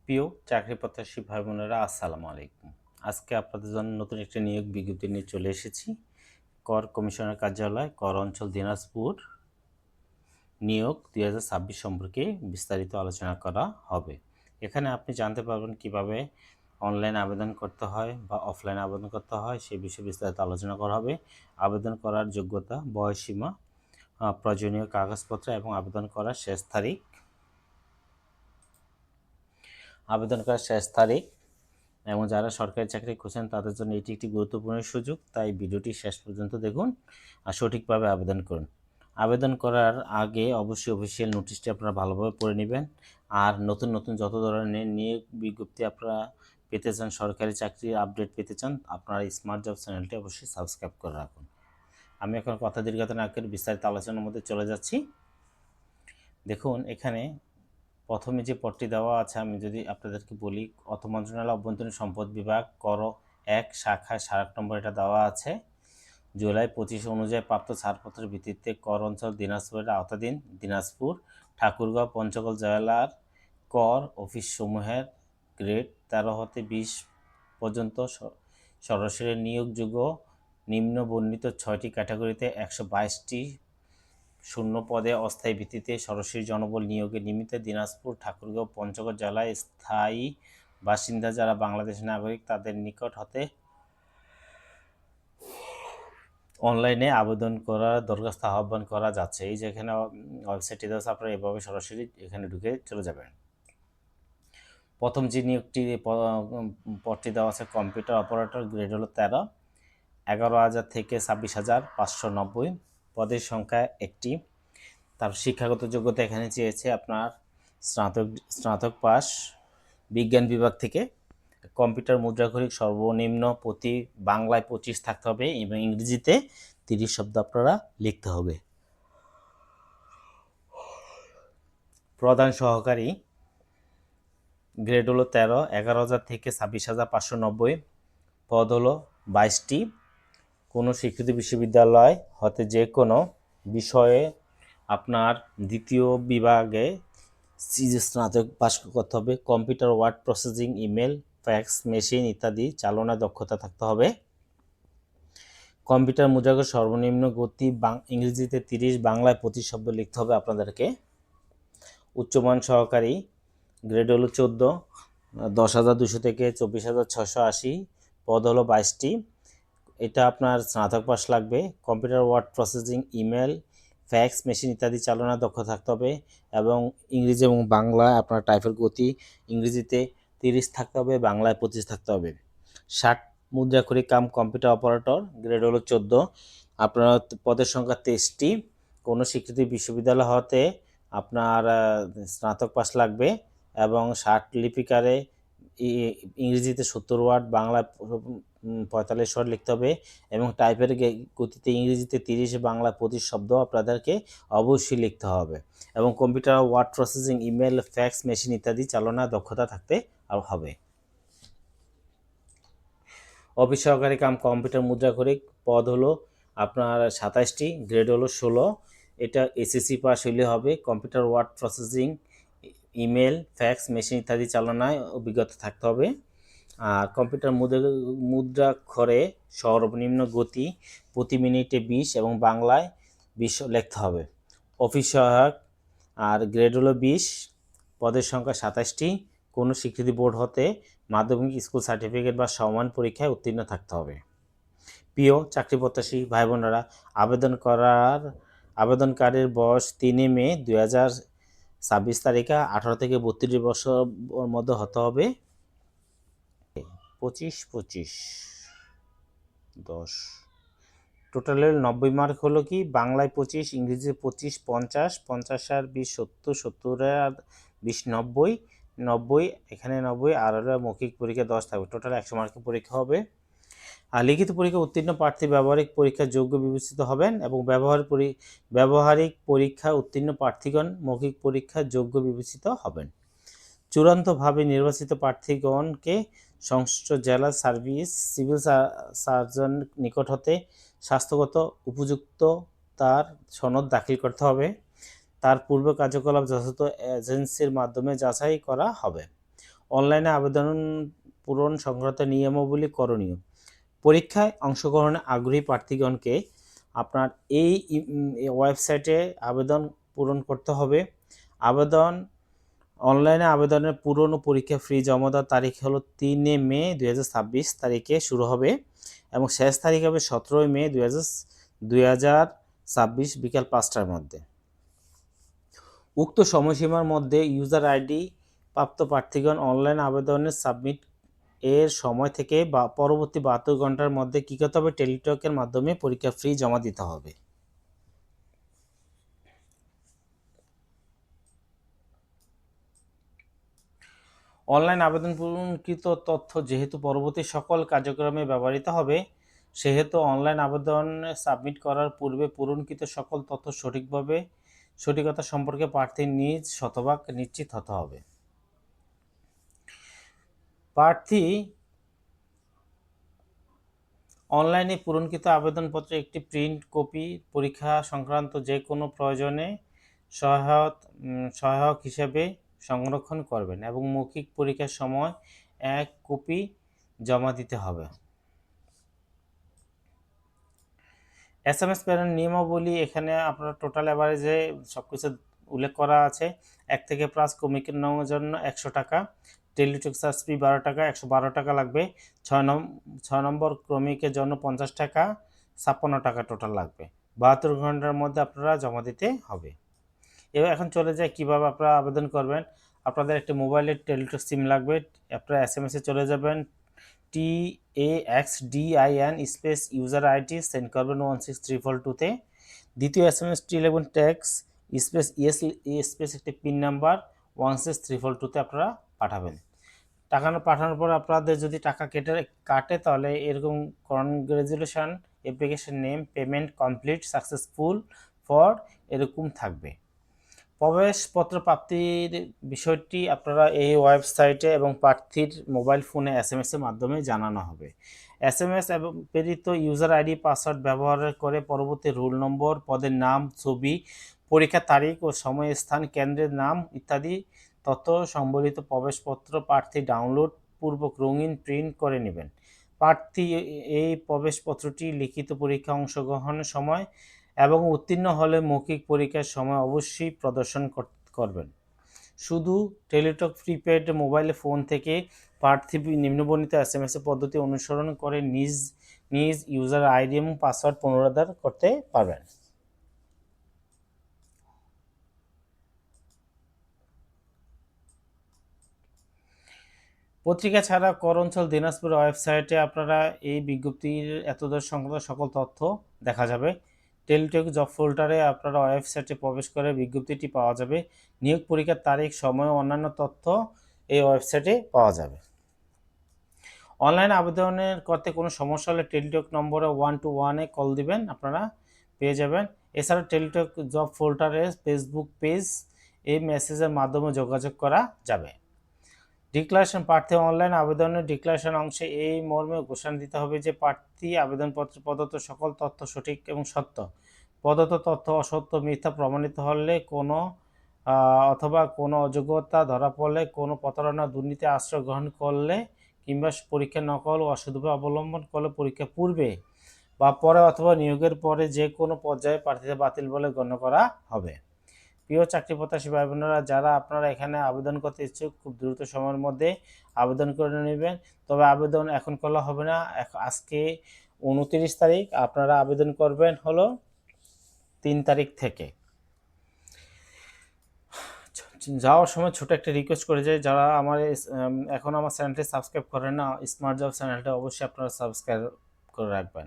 প্রিয় চাকরি প্রত্যাশী ভাই বোনেরা, আসসালামু আলাইকুম। আজকে আপনাদের জন্য নতুন একটি নিয়োগ বিজ্ঞপ্তি নিয়ে চলে এসেছি। কর কমিশনার কার্যালয়, কর অঞ্চল, দিনাজপুর নিয়োগ 2026 সম্পর্কে বিস্তারিত আলোচনা করা হবে। এখানে আপনি জানতে পারবেন কিভাবে অনলাইন আবেদন করতে হয় বা অফলাইন আবেদন করতে হয়, সে বিষয়ে বিস্তারিত আলোচনা করা হবে। আবেদন করার যোগ্যতা, বয়সসীমা, প্রয়োজনীয় কাগজপত্র এবং আবেদন করার শেষ তারিখ এবং যারা সরকারি চাকরি খুঁজছেন তাদের জন্য এটি একটি গুরুত্বপূর্ণ সুযোগ। তাই ভিডিওটি শেষ পর্যন্ত দেখুন আর সঠিকভাবে আবেদন করুন। আবেদন করার আগে অবশ্যই অফিসিয়াল নোটিশটি আপনারা ভালোভাবে পড়ে নেবেন। আর নতুন নতুন যত ধরনের নিয়োগ বিজ্ঞপ্তি আপনারা পেতে চান, সরকারি চাকরির আপডেট পেতে চান, আপনারা স্মার্ট জব চ্যানেলটি অবশ্যই সাবস্ক্রাইব করে রাখুন। আমি এখন কথা দীর্ঘতা না করে বিস্তারিত আলোচনার মধ্যে চলে যাচ্ছি। দেখুন, এখানে প্রথমে যে পদটি দেওয়া আছে আমি যদি আপনাদেরকে বলি, অর্থ মন্ত্রণালয় অভ্যন্তরীণ সম্পদ বিভাগ, কর 1 শাখায় 8 নম্বর এটা দেওয়া আছে। জুলাই 25 অনুযায়ী প্রাপ্ত ছাড়পত্রের ভিত্তিতে কর অঞ্চল দিনাজপুরের আওতাধীন দিনাজপুর, ঠাকুরগাঁও, পঞ্চগড় জেলার কর অফিসসমূহের গ্রেড 13 হতে 20 পর্যন্ত সরাসরি নিয়োগযোগ্য নিম্ন বর্ণিত 6টি ক্যাটাগরিতে 122টি শূন্য পদে অস্থায়ী ভিত্তিতে সরাসরি জনবল নিয়োগের নিমিত্তে দিনাজপুর, ঠাকুরগাঁও, পঞ্চগড় জেলায় স্থায়ী বাসিন্দা যারা বাংলাদেশের নাগরিক তাদের নিকট হতে অনলাইনে আবেদন করার দরখাস্ত আহ্বান করা যাচ্ছে। এই যে এখানে ওয়েবসাইটটি দেওয়া আছে, আপনারা এভাবে সরাসরি এখানে ঢুকে চলে যাবেন। প্রথম যে নিয়োগটি পদটি দেওয়া আছে কম্পিউটার অপারেটর, গ্রেড হলো 13, 11,000 থেকে 26,590, পদের সংখ্যা একটি। তার শিক্ষাগত যোগ্যতা এখানে চেয়েছে আপনার স্নাতক পাস বিজ্ঞান বিভাগ থেকে। কম্পিউটার মুদ্রাক্ষরিক সর্বনিম্ন প্রতি বাংলায় 25 থাকতে হবে এবং ইংরেজিতে 30 শব্দ আপনারা লিখতে হবে। প্রধান সহকারী, গ্রেড হলো 13, 11,000 থেকে 26,590, পদ হলো 22টি। কোনো স্বীকৃত বিশ্ববিদ্যালয় হতে যে কোনো বিষয়ে আপনার দ্বিতীয় বিভাগে স্নাতক পাস করতে হবে। Computer, word processing, email, fax machine ইত্যাদি চালনায় দক্ষতা থাকতে হবে। কম্পিউটার মুদ্রাক্ষর সর্বনিম্ন গতি ইংরেজিতে 30, বাংলায় 25 শব্দ লিখতে হবে আপনাদেরকে। উচ্চমান সহকারী, গ্রেড হলো 14, 10,200 থেকে 24,680, পদ হলো 22টি। এটা আপনার স্নাতক পাস লাগবে। Computer, word processing, email, fax machine ইত্যাদি চালনায় দক্ষ থাকতে হবে এবং ইংরেজি এবং বাংলা আপনার টাইপের গতি ইংরেজিতে 30 থাকতে হবে, বাংলায় 25 থাকতে হবে। 60 মুদ্রাক্ষরিক কাম কম্পিউটার অপারেটর, গ্রেড হলো 14, আপনার পদের সংখ্যা 23টি। কোনো স্বীকৃত বিশ্ববিদ্যালয় হতে আপনার স্নাতক পাস লাগবে এবং 60 লিপিকারে ইংরেজিতে 70 ওয়ার্ড, বাংলায় 45 ওয়ার্ড লিখতে হবে এবং টাইপের গতিতে ইংরেজিতে 30, বাংলায় 25 শব্দ আপনাদেরকে অবশ্যই লিখতে হবে এবং computer, word processing, email, fax machine ইত্যাদি চালনায় দক্ষতা থাকতে হবে। অফিস সহকারী কাম কম্পিউটার মুদ্রাক্ষরিক, পদ হলো আপনার 27টি, গ্রেড হলো 16, এটা এসএসসি পাস হইলে হবে। Computer, word processing, email, fax machine ইত্যাদি চালনায় অভিজ্ঞতা থাকতে হবে। আর কম্পিউটার মুদ্রাক্ষরে সর্বনিম্ন গতি প্রতি মিনিটে 20 এবং বাংলায় 20 লিখতে হবে। অফিস সহায়ক, আর গ্রেড হলো 20, পদের সংখ্যা 27টি। কোনো স্বীকৃতি বোর্ড হতে মাধ্যমিক স্কুল সার্টিফিকেট বা সমান পরীক্ষায় উত্তীর্ণ থাকতে হবে। প্রিয় চাকরি প্রত্যাশী ভাই বোনেরা, আবেদনকারীর বয়স 3 মে 2026 তারিখে 18 থেকে 32 বছর মধ্যে হতে হবে। 25, 10 টোটালের 90 মার্ক হলো কি বাংলায় 25, ইংরেজিতে 25, 50, 50 আর 20 70, 70 আর 20 90, 90 এখানে 90 আর হলো মৌখিক পরীক্ষা 10 থাকবে। টোটাল 100 মার্কের পরীক্ষা হবে। আর লিখিত পরীক্ষা উত্তীর্ণ প্রার্থী ব্যবহারিক পরীক্ষার যোগ্য বিবেচিত হবেন এবং ব্যবহারিক পরীক্ষা উত্তীর্ণ প্রার্থীগণ মৌখিক পরীক্ষার যোগ্য বিবেচিত হবেন। চূড়ান্তভাবে নির্বাচিত প্রার্থীগণকে সংশ্লিষ্ট জেলা সিভিল সার্জন নিকট হতে স্বাস্থ্যগত উপযুক্ততার সনদ দাখিল করতে হবে। তার পূর্ব কার্যকলাপ যথাযথ এজেন্সির মাধ্যমে যাচাই করা হবে। অনলাইনে আবেদন পূরণ সংক্রান্ত নিয়মাবলী করণীয়। পরীক্ষায় অংশগ্রহণে আগ্রহী প্রার্থীগণকে আপনার এই ওয়েবসাইটে আবেদন পূরণ করতে হবে। অনলাইনে আবেদনের পূরণ ও পরীক্ষা ফি জমা দেওয়ার তারিখ হলো 3 মে 2026 তারিখে শুরু হবে এবং শেষ তারিখ হবে 17 মে 2026 বিকাল 5টার মধ্যে। উক্ত সময়সীমার মধ্যে ইউজার আইডি প্রাপ্ত প্রার্থীগণ অনলাইন আবেদনের সাবমিট এর সময় থেকে বা পরবর্তী 72 ঘন্টার মধ্যে কী করতে হবে, টেলিটকের মাধ্যমে পরীক্ষা ফি জমা দিতে হবে। অনলাইন আবেদন পূরণকৃত তথ্য যেহেতু পরবর্তী সকল কার্যক্রমে ব্যবহৃত হবে, সেহেতু অনলাইন আবেদন সাবমিট করার পূর্বে পূরণকৃত সকল তথ্য সঠিকতা সম্পর্কে প্রার্থী নিজ শতভাগ নিশ্চিত হতে হবে। প্রার্থী অনলাইনে পূরণকৃত আবেদনপত্রের একটি প্রিন্ট কপি পরীক্ষা সংক্রান্ত যে কোনো প্রয়োজনে সহায়ক হিসেবে সংরক্ষণ করবেন এবং মৌখিক পরীক্ষার সময় 1 কপি জমা দিতে হবে। SMS প্রেরণ নিয়মাবলী এখানে আপনার টোটাল অ্যাভারেজে সব কিছু উল্লেখ করা আছে। 1 থেকে প্লাস ক্রমিকের জন্য 100 টাকা, টেলিটক চার্জ ফি 12 টাকা, 112 টাকা লাগবে। 6 নম্বর ক্রমিকের জন্য 50 টাকা, 56 টাকা টোটাল লাগবে। 72 ঘন্টার মধ্যে আপনারা জমা দিতে হবে। এবার এখন চলে যায় কীভাবে আপনারা আবেদন করবেন। আপনাদের একটি মোবাইলের টেলিটক সিম লাগবে। আপনারা SMS চলে যাবেন, TAXDIN space user ID send করবেন 16342-তে। দ্বিতীয় SMS-টি লিখবেন ট্যাক্স স্পেস স্পেস একটি পিন নাম্বার 16342-তে আপনারা পাঠাবেন। টাকা পাঠানোর পর আপনাদের যদি টাকা কাটে তাহলে এরকম congratulation application name payment complete successful for এরকম থাকবে। প্রবেশপত্র প্রাপ্তির বিষয়টি আপনারা এই ওয়েবসাইটে এবং প্রার্থীর মোবাইল ফোনে SMS-এর মাধ্যমে জানানো হবে। SMS এবং প্রেরিত ইউজার আইডি পাসওয়ার্ড ব্যবহার করে পরবর্তী রোল নম্বর, পদের নাম, ছবি, পরীক্ষার তারিখ ও সময়, স্থান, কেন্দ্রের নাম ইত্যাদি তথ্য সম্বলিত প্রবেশপত্র প্রার্থী ডাউনলোড পূর্বক রঙিন প্রিন্ট করে নেবেন। প্রার্থী এই প্রবেশপত্রটি লিখিত পরীক্ষা অংশগ্রহণের সময় এবং উত্তীর্ণ হলে মৌখিক পরীক্ষার সময় অবশ্যই প্রদর্শন করবেন। শুধু টেলিটক প্রিপেড মোবাইল ফোন থেকে প্রার্থী নিম্নবর্ণিত SMS পদ্ধতি অনুসরণ করে নিজ ইউজার আইডি এবং পাসওয়ার্ড পুনরুদ্ধার করতে পারবেন। পত্রিকা ছাড়া কর অঞ্চল দিনাজপুর ওয়েবসাইটে আপনারা এই বিজ্ঞপ্তির এতদূর সংক্রান্ত সকল তথ্য দেখা যাবে। টেলিটক জব ফোল্ডারে আপনারা ওয়েবসাইটে প্রবেশ করে বিজ্ঞপ্তিটি পাওয়া যাবে। নিয়োগ পরীক্ষার তারিখ, সময় ও অন্যান্য তথ্য এই ওয়েবসাইটে পাওয়া যাবে। অনলাইন আবেদনের করতে কোনো সমস্যা হলে টেলিটক নম্বরে 121-এ কল দিবেন, আপনারা পেয়ে যাবেন। এছাড়া টেলিটক জব ফোল্ডারে ফেসবুক পেজ এই মেসেজের মাধ্যমে যোগাযোগ করা যাবে। ডিক্লারেশন প্রার্থী অনলাইন আবেদনের ডিক্লারেশন অংশে এই মর্মে ঘোষণা দিতে হবে যে প্রার্থী আবেদনপত্রে প্রদত্ত সকল তথ্য সঠিক এবং সত্য। প্রদত্ত তথ্য অসত্য, মিথ্যা প্রমাণিত হলে অথবা কোনো অযোগ্যতা ধরা পড়লে, কোনো প্রতারণা, দুর্নীতি আশ্রয় গ্রহণ করলে কিংবা পরীক্ষা নকল ও অসদুপায় অবলম্বন করলে পরীক্ষা পূর্বে বা পরে অথবা নিয়োগের পরে যে কোনো পর্যায়ে প্রার্থীদের বাতিল বলে গণ্য করা হবে। প্রিয় চাকরি প্রত্যাশী ভাই বোনেরা, যারা আপনারা এখানে আবেদন করতে ইচ্ছুক খুব দ্রুত সময়ের মধ্যে আবেদন করে নেবেন। তবে আবেদন এখন করা হবে না, আজকে 29 তারিখ, আপনারা আবেদন করবেন হলো 3 তারিখ থেকে। যাওয়ার সময় ছোট একটা রিকোয়েস্ট করে যাই, যারা এখন আমার চ্যানেলটি সাবস্ক্রাইব করেন না, স্মার্ট জব চ্যানেলটা অবশ্যই আপনারা সাবস্ক্রাইব করে রাখবেন।